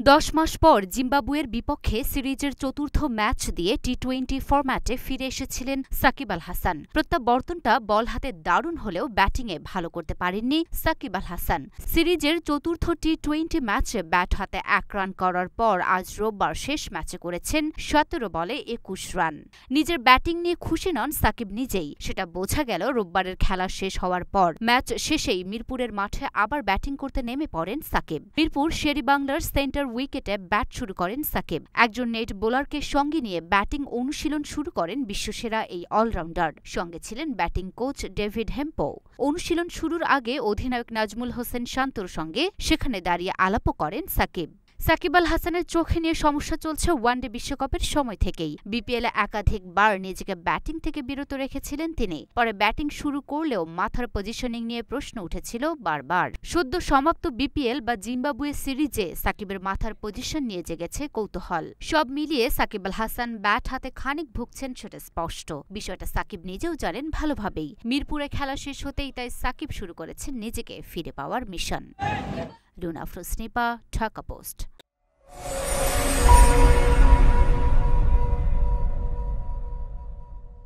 10 মাস পর জিম্বাবুয়ের বিপক্ষে সিরিজের চতুর্থ ম্যাচ দিয়ে টি-20 ফরম্যাটে ফিরে এসেছিলেন সাকিব আল হাসান। প্রত্যাবর্তনটা বল হাতে দারুণ হলেও ব্যাটিংয়ে ভালো করতে পারেননি সাকিব আল হাসান। সিরিজের চতুর্থ টি-20 ম্যাচে ব্যাট হাতে 1 রান করার পর আজ রোববার শেষ ম্যাচে করেছেন 17 বলে 21 রান। নিজের ব্যাটিং নিয়ে খুশি নন সাকিব নিজেই, সেটা বোঝা গেল রোববারের খেলা শেষ হওয়ার পর। ম্যাচ শেষেই মিরপুরের মাঠে আবার ব্যাটিং করতে নেমে পড়েন সাকিব। মিরপুর শেরিবাংলার সেন্টার উইকেটে ব্যাট শুরু করেন সাকিব। একজন নেট বোলারকে সঙ্গে নিয়ে ব্যাটিং অনুশীলন শুরু করেন বিশ্বসেরা এই অলরাউন্ডার। সঙ্গে ছিলেন ব্যাটিং কোচ ডেভিড হেম্পো। অনুশীলন শুরুর আগে অধিনায়ক নাজমুল হোসেন শান্তর সঙ্গে সেখানে দাঁড়িয়ে আলাপও করেন সাকিব। সাকিব আল হাসানের চোখে নিয়ে সমস্যা চলছে ওয়ানডে বিশ্বকাপের সময় থেকেই। বিপিএলে একাধিকবার নিজেকে ব্যাটিং থেকে বিরত রেখেছিলেন তিনি। পরে ব্যাটিং শুরু করলেও মাথার পজিশনিং নিয়ে প্রশ্ন উঠেছিল বারবার। সদ্য সমাপ্ত বিপিএল বা জিম্বাবুয়ে সিরিজে সাকিবের মাথার পজিশন নিয়ে জেগেছে কৌতূহল। সব মিলিয়ে সাকিব আল হাসান ব্যাট হাতে খানিক ভুগছেন সেটা স্পষ্ট। বিষয়টা সাকিব নিজেও জানেন ভালোভাবেই। মিরপুরে খেলা শেষ হতেই তাই সাকিব শুরু করেছেন নিজেকে ফিরে পাওয়ার মিশন। রুনা আফরোজ স্নিপা, ঢাকা পোস্ট।